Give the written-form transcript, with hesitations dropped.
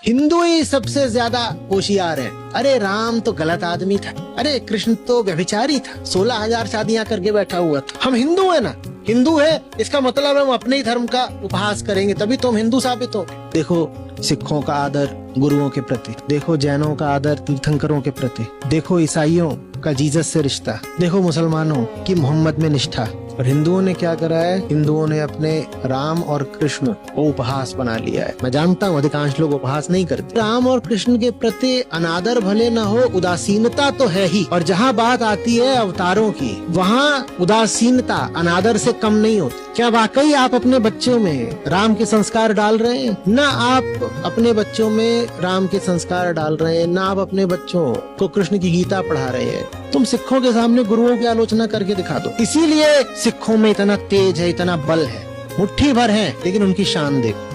हिंदू ही सबसे ज्यादा होशियार है। अरे राम तो गलत आदमी था, अरे कृष्ण तो व्यभिचारी था, 16,000 शादियां करके बैठा हुआ था। हम हिंदू है ना, हिंदू है इसका मतलब हम अपने ही धर्म का उपहास करेंगे तभी तो हम हिंदू साबित हो। देखो सिखों का आदर गुरुओं के प्रति, देखो जैनों का आदर तीर्थंकरों के प्रति, देखो ईसाइयों का जीसस से रिश्ता, देखो मुसलमानों की मोहम्मद में निष्ठा। और हिंदुओं ने क्या करा है, हिंदुओं ने अपने राम और कृष्ण को उपहास बना लिया है। मैं जानता हूँ अधिकांश लोग उपहास नहीं करते। राम और कृष्ण के प्रति अनादर भले न हो, उदासीनता तो है ही। और जहाँ बात आती है अवतारों की, वहाँ उदासीनता अनादर से कम नहीं होती। क्या वाकई आप अपने बच्चों में राम के संस्कार डाल रहे हैं? ना आप अपने बच्चों में राम के संस्कार डाल रहे हैं, ना आप अपने बच्चों को कृष्ण की गीता पढ़ा रहे हैं। तुम सिखों के सामने गुरुओं की आलोचना करके दिखा दो। इसीलिए सिखों में इतना तेज है, इतना बल है, मुट्ठी भर है, लेकिन उनकी शान देखो।